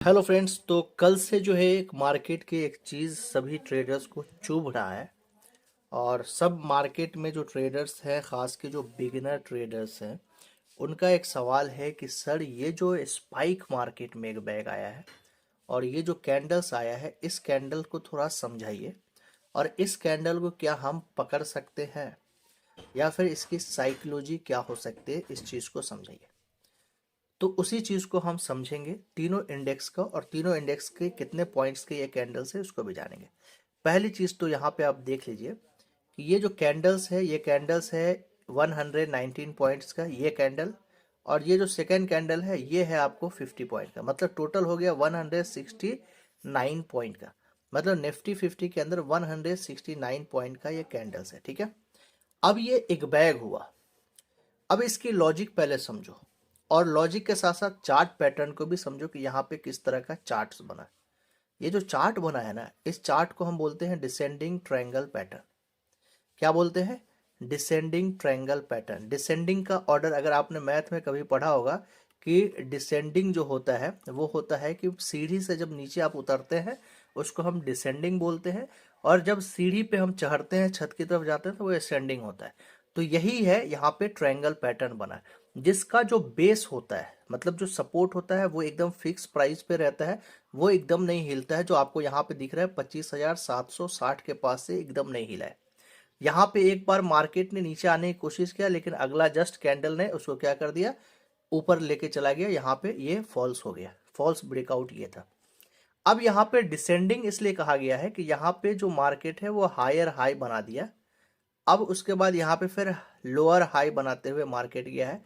Hello friends. तो कल से जो है एक मार्केट की एक चीज़ सभी ट्रेडर्स को चुभ रहा है। और सब मार्केट में जो ट्रेडर्स हैं, ख़ास के जो बिगिनर ट्रेडर्स हैं, उनका एक सवाल है कि सर ये जो स्पाइक मार्केट में एक बैग आया है और ये जो कैंडल्स आया है, इस कैंडल को थोड़ा समझाइए। और इस कैंडल को क्या हम पकड़ सकते हैं या फिर इसकी साइकोलॉजी क्या हो सकती है, इस चीज़ को समझाइए। तो उसी चीज को हम समझेंगे, तीनों इंडेक्स का, और तीनों इंडेक्स के कितने पॉइंट्स के ये कैंडल्स है उसको भी जानेंगे। पहली चीज तो यहाँ पे आप देख लीजिए कि ये जो कैंडल्स है, ये कैंडल्स है 119 पॉइंट्स का ये कैंडल। और ये जो सेकेंड कैंडल है ये है आपको 50 पॉइंट का, मतलब टोटल हो गया 169 पॉइंट का। मतलब निफ्टी 50 के अंदर 169 पॉइंट का ये कैंडल्स है। ठीक है, अब ये एक बैग हुआ। अब इसकी लॉजिक पहले समझो, और लॉजिक के साथ साथ चार्ट पैटर्न को भी समझो कि यहाँ पे किस तरह का चार्ट बना है। ये जो चार्ट बना है ना, इस चार्ट को हम बोलते हैं डिसेंडिंग ट्रायंगल पैटर्न। क्या बोलते हैं? Descending triangle pattern. डिसेंडिंग का ऑर्डर अगर आपने मैथ में कभी पढ़ा होगा कि डिसेंडिंग जो होता है वो होता है कि सीढ़ी से जब नीचे आप उतरते हैं उसको हम डिसेंडिंग बोलते हैं, और जब सीढ़ी पे हम चढ़ते हैं, छत की तरफ जाते हैं, तो वो असेंडिंग होता है। तो यही है यहाँ पे ट्रायंगल पैटर्न बना है, जिसका जो बेस होता है, मतलब जो सपोर्ट होता है, वो एकदम फिक्स प्राइस पे रहता है। वो एकदम नहीं हिलता है। जो आपको यहाँ पे दिख रहा है 25,760 के पास से एकदम नहीं हिला है। यहाँ पे एक बार मार्केट ने नीचे आने की कोशिश किया, लेकिन अगला जस्ट कैंडल ने उसको क्या कर दिया, ऊपर लेके चला गया। यहाँ पे ये फॉल्स हो गया, फॉल्स ब्रेकआउट ये था। अब यहाँ पे डिसेंडिंग इसलिए कहा गया है कि यहाँ पे जो मार्केट है वो हायर हाई बना दिया। अब उसके बाद यहाँ पे फिर लोअर हाई बनाते हुए मार्केट गया है,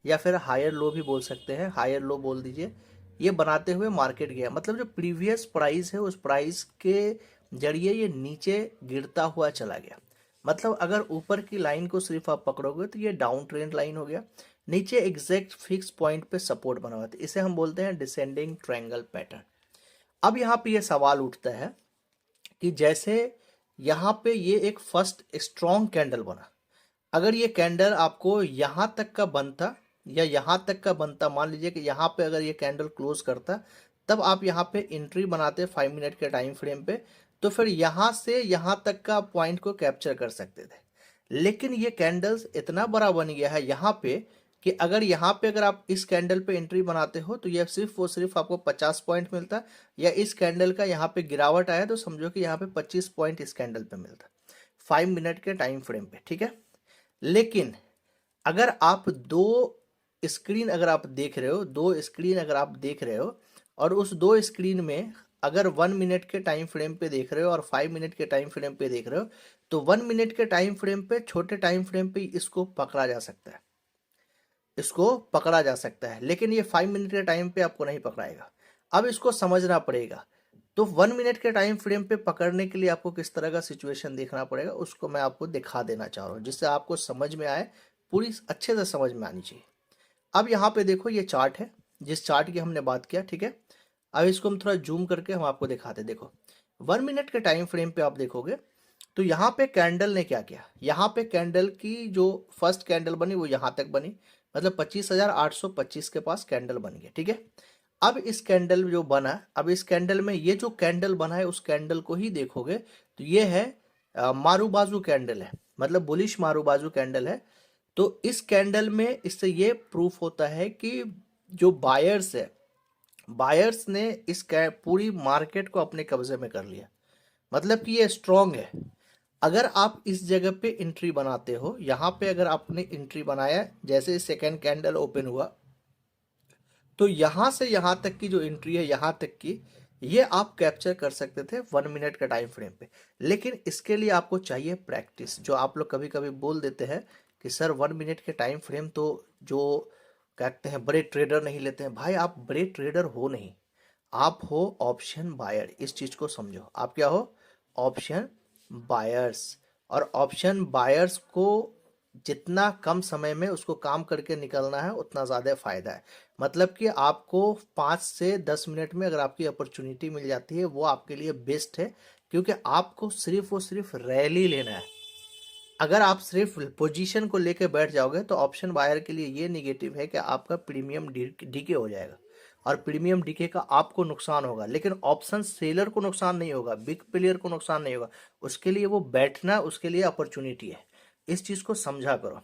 या फिर हायर लो भी बोल सकते हैं, हायर लो बोल दीजिए। ये बनाते हुए मार्केट गया, मतलब जो प्रीवियस प्राइस है उस प्राइस के जरिए ये नीचे गिरता हुआ चला गया। मतलब अगर ऊपर की लाइन को सिर्फ आप पकड़ोगे तो ये डाउन ट्रेंड लाइन हो गया, नीचे एग्जैक्ट फिक्स पॉइंट पे सपोर्ट बना हुआ था। इसे हम बोलते हैं डिसेंडिंग ट्रायंगल पैटर्न। अब यहाँ पे ये सवाल उठता है कि जैसे यहाँ पे ये एक फर्स्ट स्ट्रॉन्ग कैंडल बना, अगर ये कैंडल आपको यहाँ तक का बनता या यहाँ तक का बनता, मान लीजिए कि यहाँ पे अगर ये कैंडल क्लोज करता, तब आप यहाँ पे एंट्री बनाते 5 मिनट के टाइम फ्रेम पे, तो फिर यहाँ से यहाँ तक का पॉइंट को कैप्चर कर सकते थे। लेकिन ये कैंडल्स इतना बड़ा बन गया है यहाँ पे कि अगर यहाँ पे अगर आप इस कैंडल पे एंट्री बनाते हो तो ये सिर्फ वो सिर्फ आपको 50 पॉइंट मिलता, या इस कैंडल का यहाँ पे गिरावट आया तो समझो कि यहाँ पे 25 पॉइंट इस कैंडल पे मिलता 5 मिनट के टाइम फ्रेम पे। ठीक है, लेकिन अगर आप अगर आप देख रहे हो, दो स्क्रीन अगर आप देख रहे हो, और उस दो स्क्रीन में अगर 1 मिनट के टाइम फ्रेम पे देख रहे हो और 5 मिनट के टाइम फ्रेम पे देख रहे हो, तो 1 मिनट के टाइम फ्रेम पे, छोटे टाइम फ्रेम पे इसको पकड़ा जा सकता है, इसको पकड़ा जा सकता है। लेकिन ये 5 मिनट के टाइम पे आपको नहीं पकड़ाएगा। अब इसको समझना पड़ेगा। तो 1 मिनट के टाइम फ्रेम पे पकड़ने के लिए आपको किस तरह का सिचुएशन देखना पड़ेगा, उसको मैं आपको दिखा देना चाह रहा हूँ, जिससे आपको समझ में आए, पूरी अच्छे से समझ में आनी चाहिए। अब यहाँ पे देखो, ये चार्ट है जिस चार्ट की हमने बात किया। ठीक है, अब इसको हम थोड़ा जूम करके हम आपको दिखाते। देखो 1 मिनट के टाइम फ्रेम पे आप देखोगे तो यहाँ पे कैंडल ने क्या किया, यहाँ पे कैंडल की जो फर्स्ट कैंडल बनी वो यहाँ तक बनी, मतलब 25,825 के पास कैंडल बन गया। ठीक है, अब इस कैंडल जो बना, अब इस कैंडल में ये जो कैंडल बना है उस कैंडल को ही देखोगे तो ये है मारूबाजू कैंडल है, मतलब बुलिश मारूबाजू कैंडल है। तो इस कैंडल में इससे ये प्रूफ होता है कि जो बायर्स है, बायर्स ने पूरी मार्केट को अपने कब्जे में कर लिया, मतलब कि ये स्ट्रांग है। अगर आप इस जगह पे एंट्री बनाते हो, यहाँ पे अगर आपने एंट्री बनाया, जैसे सेकेंड कैंडल ओपन हुआ, तो यहाँ से यहाँ तक की जो एंट्री है, यहाँ तक की, ये आप कैप्चर कर सकते थे 1 मिनट का टाइम फ्रेम पे। लेकिन इसके लिए आपको चाहिए प्रैक्टिस। जो आप लोग कभी कभी बोल देते हैं कि सर 1 मिनट के टाइम फ्रेम तो जो कहते हैं बड़े ट्रेडर नहीं लेते हैं। भाई आप बड़े ट्रेडर हो नहीं, आप हो ऑप्शन बायर। इस चीज को समझो, आप क्या हो? Option buyers. और ऑप्शन बायर्स को जितना कम समय में उसको काम करके निकलना है उतना ज़्यादा फायदा है। मतलब कि आपको 5 से 10 मिनट में अगर आपकी अपॉर्चुनिटी मिल जाती है वो आपके लिए बेस्ट है, क्योंकि आपको सिर्फ और सिर्फ रैली लेना है। अगर आप सिर्फ पोजीशन को लेके बैठ जाओगे तो ऑप्शन बायर के लिए ये निगेटिव है कि आपका प्रीमियम डीके हो जाएगा। और प्रीमियम डीके का आपको नुकसान होगा, लेकिन ऑप्शन सेलर को नुकसान नहीं होगा, बिग प्लेयर को नुकसान नहीं होगा। उसके लिए वो बैठना, उसके लिए अपॉर्चुनिटी है। इस चीज को समझा करो।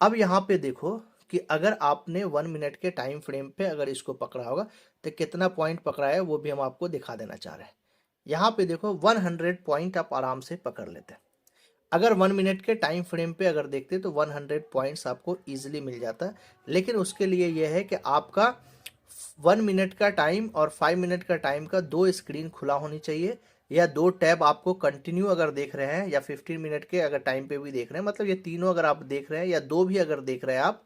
अब यहाँ पे देखो कि अगर आपने 1 मिनट के टाइम फ्रेम पे अगर इसको पकड़ा होगा तो कितना पॉइंट पकड़ा है वो भी हम आपको दिखा देना चाह रहे हैं। यहाँ पे देखो 100 पॉइंट आप आराम से पकड़ लेते हैं। अगर 1 मिनट के टाइम फ्रेम पे अगर देखते तो 100 पॉइंट्स आपको इजीली मिल जाता है। लेकिन उसके लिए यह है कि आपका 1 मिनट का टाइम और 5 मिनट का टाइम का दो स्क्रीन खुला होनी चाहिए, या दो टैब आपको कंटिन्यू अगर देख रहे हैं, या 15 मिनट के अगर टाइम पे भी देख रहे हैं, मतलब ये तीनों अगर आप देख रहे हैं या दो भी अगर देख रहे हैं आप,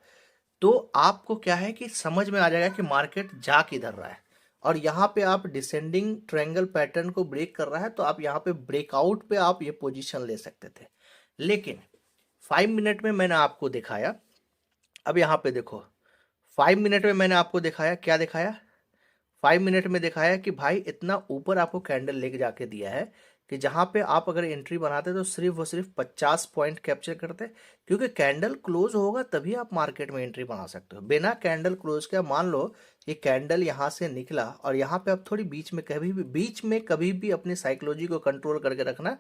तो आपको क्या है कि समझ में आ जाएगा कि मार्केट जा किधर रहा है। और यहाँ पे आप डिसेंडिंग ट्रायंगल पैटर्न को ब्रेक कर रहा है तो आप यहाँ पे ब्रेकआउट पे आप ये पोजीशन ले सकते थे। लेकिन 5 मिनट में मैंने आपको दिखाया, अब यहाँ पे देखो 5 मिनट में मैंने आपको दिखाया, क्या दिखाया, 5 मिनट में दिखाया कि भाई इतना ऊपर आपको कैंडल लेके जाके दिया है कि जहां पे आप अगर एंट्री बनाते तो सिर्फ और सिर्फ 50 पॉइंट कैप्चर करते, क्योंकि कैंडल क्लोज होगा तभी आप मार्केट में एंट्री बना सकते हो। बिना कैंडल क्लोज के मान लो कि कैंडल यहां से निकला और यहाँ पे आप थोड़ी बीच में कभी भी अपनी साइकोलॉजी को कंट्रोल करके रखना।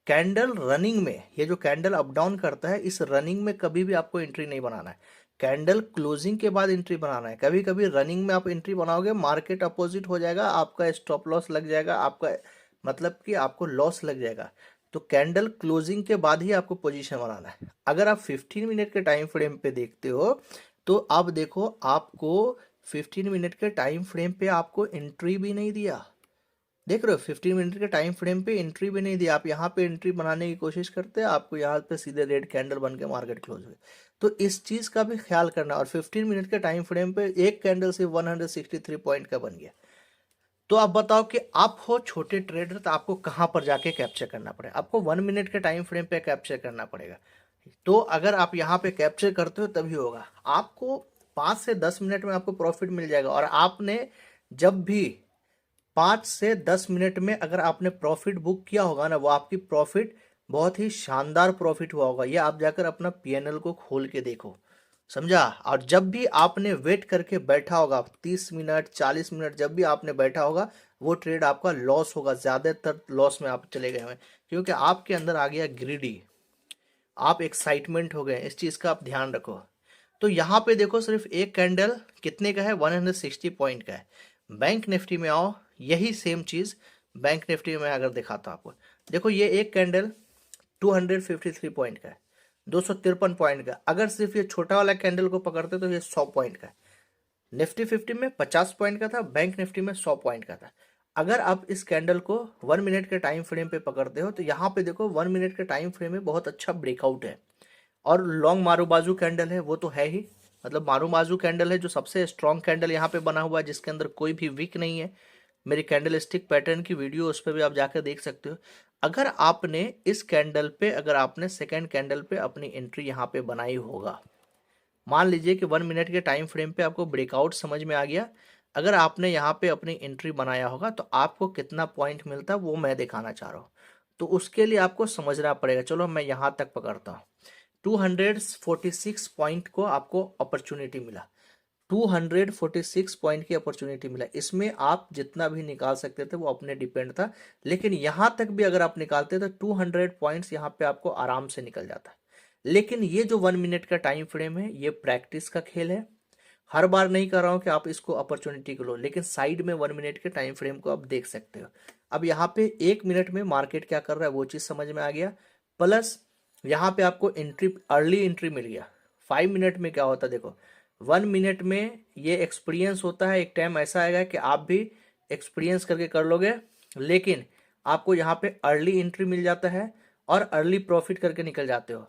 कैंडल रनिंग में, ये जो कैंडल अप डाउन करता है, इस रनिंग में कभी भी आपको एंट्री नहीं बनाना है, कैंडल क्लोजिंग के बाद एंट्री बनाना है। कभी कभी रनिंग में आप एंट्री बनाओगे, मार्केट अपोजिट हो जाएगा, आपका स्टॉप लॉस लग जाएगा, आपका मतलब कि आपको लॉस लग जाएगा। तो कैंडल क्लोजिंग के बाद ही आपको पोजीशन बनाना है। अगर आप 15 मिनट के टाइम फ्रेम पे देखते हो तो अब देखो आपको 15 मिनट के टाइम फ्रेम पे आपको एंट्री भी नहीं दिया। देख रहे हो 15 मिनट के टाइम फ्रेम पे एंट्री भी नहीं दी, आप यहाँ पे एंट्री बनाने की कोशिश करते हैं, आपको यहाँ पे सीधे रेड कैंडल बन के मार्केट क्लोज हुई। तो इस चीज का भी ख्याल करना। और 15 मिनट के टाइम फ्रेम पे एक कैंडल से 163 पॉइंट का बन गया। तो आप बताओ कि आप हो छोटे ट्रेडर तो आपको कहाँ पर जाके कैप्चर करना पड़ेगा, आपको 1 मिनट के टाइम फ्रेम पे कैप्चर करना पड़ेगा। तो अगर आप यहाँ पे कैप्चर करते हो तभी होगा, आपको 5 से 10 मिनट में आपको प्रॉफिट मिल जाएगा। और आपने जब भी 5 से 10 मिनट में अगर आपने प्रॉफिट बुक किया होगा ना, वो आपकी प्रॉफिट बहुत ही शानदार प्रॉफिट हुआ होगा। ये आप जाकर अपना पीएनएल को खोल के देखो, समझा। और जब भी आपने वेट करके बैठा होगा 30 मिनट 40 मिनट, जब भी आपने बैठा होगा वो ट्रेड आपका लॉस होगा, ज्यादातर लॉस में आप चले गए हैं, क्योंकि आपके अंदर आ गया ग्रीडी, आप एक्साइटमेंट हो गए। इस चीज का आप ध्यान रखो। तो यहाँ पे देखो सिर्फ एक कैंडल कितने का है, 160 पॉइंट का है। बैंक निफ्टी में आओ, यही सेम चीज बैंक निफ्टी में अगर दिखाता हूं आपको, देखो ये एक कैंडल 253 पॉइंट का है, 253 पॉइंट का। अगर सिर्फ ये छोटा वाला कैंडल को पकड़ते तो ये 100 पॉइंट का है। निफ्टी 50 में 50 पॉइंट का था, बैंक निफ्टी में 100 पॉइंट का था। अगर आप इस कैंडल को 1 मिनट के टाइम फ्रेम पे पकड़ते हो तो यहाँ पे देखो 1 मिनट के टाइम फ्रेम में बहुत अच्छा ब्रेकआउट है। और लॉन्ग मारू बाजू कैंडल है, वो तो है ही, मतलब मारू बाजू कैंडल है जो सबसे स्ट्रॉन्ग कैंडल यहाँ पे बना हुआ है, जिसके अंदर कोई भी वीक नहीं है। मेरी कैंडल स्टिक पैटर्न की वीडियो उस पर भी आप जाकर देख सकते हो। अगर आपने इस कैंडल पे, अगर आपने सेकेंड कैंडल पे अपनी एंट्री यहाँ पे बनाई होगा, मान लीजिए कि 1 मिनट के टाइम फ्रेम पे आपको ब्रेकआउट समझ में आ गया, अगर आपने यहाँ पे अपनी एंट्री बनाया होगा तो आपको कितना पॉइंट मिलता है वो मैं दिखाना चाह रहा हूँ। तो उसके लिए आपको समझना पड़ेगा। चलो मैं यहाँ तक पकड़ता हूँ, 246 पॉइंट को आपको अपॉर्चुनिटी मिला, 246 पॉइंट की अपॉर्चुनिटी मिला। इसमें आप जितना भी निकाल सकते थे वो अपने डिपेंड था, लेकिन यहां तक भी अगर आप निकालते तो 200 पॉइंट्स यहाँ पे आपको आराम से निकल जाता है। लेकिन ये जो 1 मिनट का टाइम फ्रेम है ये प्रैक्टिस का खेल है। हर बार नहीं कर रहा हूं कि आप इसको अपॉर्चुनिटी को लो, लेकिन साइड में 1 मिनट के टाइम फ्रेम को आप देख सकते हो। अब यहाँ पे 1 मिनट में मार्केट क्या कर रहा है वो चीज समझ में आ गया। प्लस यहाँ पे आपको एंट्री, अर्ली एंट्री मिल गया। 5 मिनट में क्या होता है देखो, 1 मिनट में ये एक्सपीरियंस होता है, एक टाइम ऐसा आएगा कि आप भी एक्सपीरियंस करके कर लोगे, लेकिन आपको यहाँ पे अर्ली एंट्री मिल जाता है और अर्ली प्रॉफिट करके निकल जाते हो।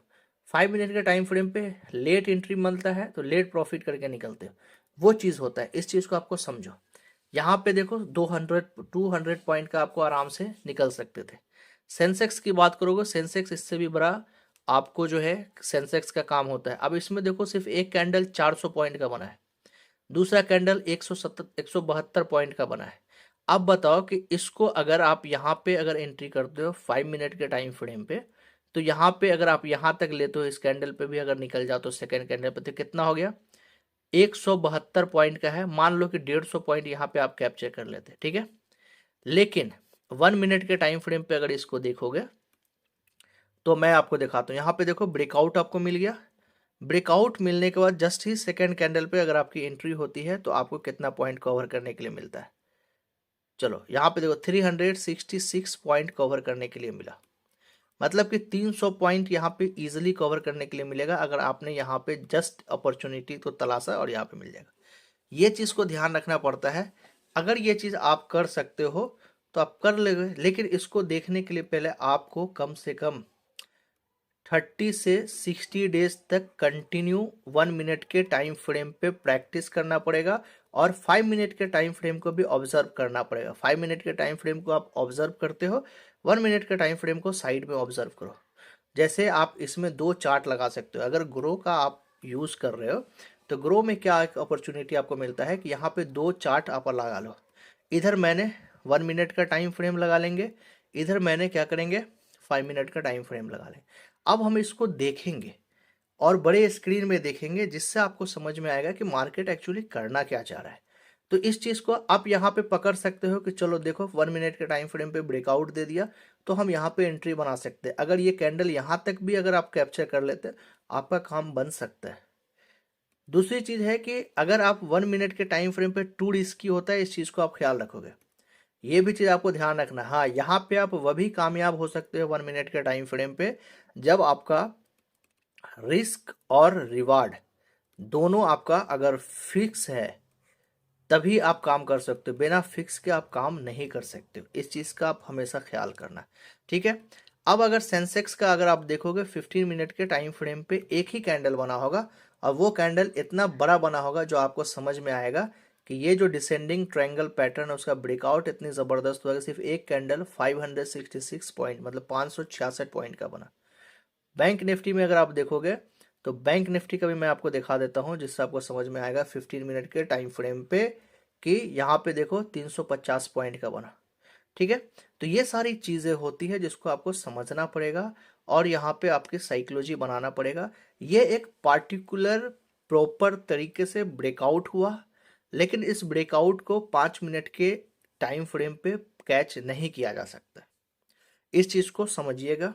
5 मिनट के टाइम फ्रेम पे लेट एंट्री मिलता है तो लेट प्रॉफिट करके निकलते हो, वो चीज होता है। इस चीज को आपको समझो। यहाँ पे देखो 200 पॉइंट का आपको आराम से निकल सकते थे। सेंसेक्स की बात करोगे, सेंसेक्स इससे भी बड़ा आपको जो है सेंसेक्स का काम होता है। अब इसमें देखो सिर्फ एक कैंडल 400 पॉइंट का बना है, दूसरा कैंडल 172 पॉइंट का बना है। अब बताओ कि इसको अगर आप यहाँ पे अगर एंट्री करते हो 5 मिनट के टाइम फ्रेम पे, तो यहाँ पे अगर आप यहाँ तक लेते हो, इस कैंडल पे भी अगर निकल जाओ तो सेकेंड कैंडल पे, तो कितना हो गया, 172 पॉइंट का है, मान लो कि 150 पॉइंट यहाँ पे आप कैप्चर कर लेते, ठीक है। लेकिन 1 मिनट के टाइम फ्रेम पे अगर इसको देखोगे तो मैं आपको दिखाता हूँ, यहाँ पे देखो ब्रेकआउट आपको मिल गया। ब्रेकआउट मिलने के बाद जस्ट ही सेकेंड कैंडल पे अगर आपकी एंट्री होती है तो आपको कितना पॉइंट कवर करने के लिए मिलता है। चलो यहाँ पे देखो 366 पॉइंट कवर करने के लिए मिला, मतलब कि 300 पॉइंट यहाँ पे इजीली कवर करने के लिए मिलेगा अगर आपने यहाँ पे जस्ट अपॉर्चुनिटी को तलाशा और यहाँ पे मिल जाएगा। ये चीज़ को ध्यान रखना पड़ता है। अगर ये चीज़ आप कर सकते हो तो आप कर लेंगे, लेकिन इसको देखने के लिए पहले आपको कम से कम 30 से 60 डेज तक कंटिन्यू 1 मिनट के टाइम फ्रेम पे प्रैक्टिस करना पड़ेगा और 5 मिनट के टाइम फ्रेम को भी ऑब्जर्व करना पड़ेगा। 5 मिनट के टाइम फ्रेम को आप ऑब्जर्व करते हो, 1 मिनट के टाइम फ्रेम को साइड में ऑब्जर्व करो। जैसे आप इसमें 2 चार्ट लगा सकते हो। अगर ग्रो का आप यूज़ कर रहे हो तो ग्रो में क्या एक अपॉर्चुनिटी आपको मिलता है कि यहाँ पे 2 चार्ट आप लगा लो। इधर मैंने 1 मिनट का टाइम फ्रेम लगा लेंगे, इधर मैंने क्या करेंगे 5 मिनट का टाइम फ्रेम लगा लें। अब हम इसको देखेंगे और बड़े स्क्रीन में देखेंगे, जिससे आपको समझ में आएगा कि मार्केट एक्चुअली करना क्या चाह रहा है। तो इस चीज़ को आप यहाँ पे पकड़ सकते हो कि चलो देखो 1 मिनट के टाइम फ्रेम पे ब्रेकआउट दे दिया तो हम यहाँ पे एंट्री बना सकते हैं। अगर ये कैंडल यहाँ तक भी अगर आप कैप्चर कर लेते आपका काम बन सकता है। दूसरी चीज़ है कि अगर आप 1 मिनट के टाइम फ्रेम पे टू रिस्की होता है, इस चीज़ को आप ख्याल रखोगे। ये भी चीज़ आपको ध्यान रखना। हाँ, यहाँ पे आप वह भी कामयाब हो सकते हो 1 मिनट के टाइम फ्रेम पे जब आपका रिस्क और रिवार्ड दोनों आपका अगर फिक्स है, तभी आप काम कर सकते हो। बिना फिक्स के आप काम नहीं कर सकते हो। इस चीज़ का आप हमेशा ख्याल करना, ठीक है। अब अगर सेंसेक्स का अगर आप देखोगे 15 मिनट के टाइम फ्रेम पे एक ही कैंडल बना होगा और वो कैंडल इतना बड़ा बना होगा जो आपको समझ में आएगा कि ये जो डिसेंडिंग ट्रायंगल पैटर्न है उसका ब्रेकआउट इतनी ज़बरदस्त होगा। सिर्फ एक कैंडल 566 पॉइंट मतलब 566 पॉइंट का बना। बैंक निफ्टी में अगर आप देखोगे तो बैंक निफ्टी का भी मैं आपको दिखा देता हूं, जिससे आपको समझ में आएगा 15 मिनट के टाइम फ्रेम पे कि यहाँ पे देखो 350 पॉइंट का बना, ठीक है। तो ये सारी चीज़ें होती है जिसको आपको समझना पड़ेगा और यहाँ पे आपकी साइकोलॉजी बनाना पड़ेगा। ये एक पार्टिकुलर प्रॉपर तरीके से ब्रेकआउट हुआ, लेकिन इस ब्रेकआउट को 5 मिनट के टाइम फ्रेम पे कैच नहीं किया जा सकता। इस चीज़ को समझिएगा।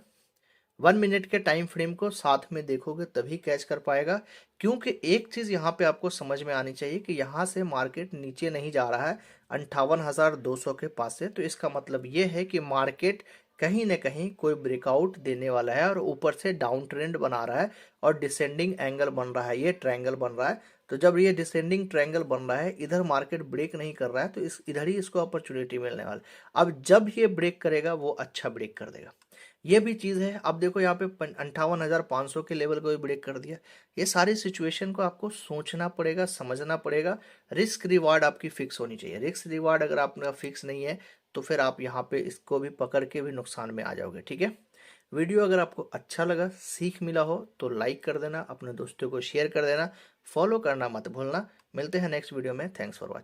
1 मिनट के टाइम फ्रेम को साथ में देखोगे तभी कैच कर पाएगा, क्योंकि एक चीज़ यहाँ पे आपको समझ में आनी चाहिए कि यहाँ से मार्केट नीचे नहीं जा रहा है 58,200 के पास से। तो इसका मतलब ये है कि मार्केट कहीं ना कहीं कोई ब्रेकआउट देने वाला है और ऊपर से डाउन ट्रेंड बना रहा है और डिसेंडिंग एंगल बन रहा है, ये ट्रायंगल बन रहा है। तो जब ये डिसेंडिंग ट्रायंगल बन रहा है, इधर मार्केट ब्रेक नहीं कर रहा है, तो इस इधर ही इसको अपॉर्चुनिटी मिलने वाला है। अब जब ये ब्रेक करेगा वो अच्छा ब्रेक कर देगा, ये भी चीज़ है। अब देखो यहाँ पे 58,500 के लेवल को भी ब्रेक कर दिया। ये सारी सिचुएशन को आपको सोचना पड़ेगा, समझना पड़ेगा। रिस्क रिवार्ड आपकी फिक्स होनी चाहिए। रिस्क रिवार्ड अगर आपका फिक्स नहीं है तो फिर आप यहाँ पे इसको भी पकड़ के भी नुकसान में आ जाओगे, ठीक है। वीडियो अगर आपको अच्छा लगा, सीख मिला हो तो लाइक कर देना, अपने दोस्तों को शेयर कर देना, फॉलो करना मत भूलना। मिलते हैं नेक्स्ट वीडियो में। Thanks for watching.